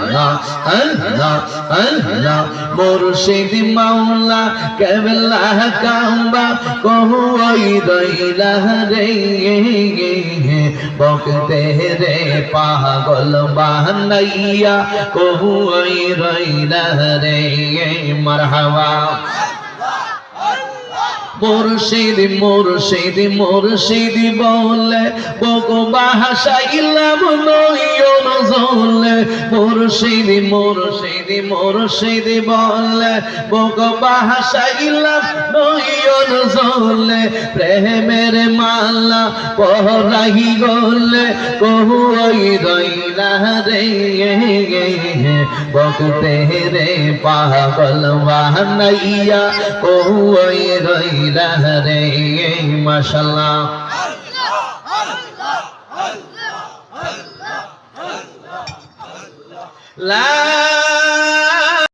আল্লাহ আল্লাহ আল্লাহ মুর্শিদ মাওলা কেবলা কাম্বা কহুই রইলা রে বকতে রে পাগল বানাইয়া কহুই রইলা রে মারহাবা মুর্শিদ মুর্শিদ মুর্শিদ বলে বগো বাহাসাইলাম নয়ন জলে মুর্শিদ মুর্শিদ মুর্শিদ বলে বগো বাহাসাইলাম নয়ন জলে প্রেমের মালা পরাই গলে কহুই রইলা রে বকতে রে পাগল বানাইয়া কহুই রইলা রে মাশাআল্লাহ লা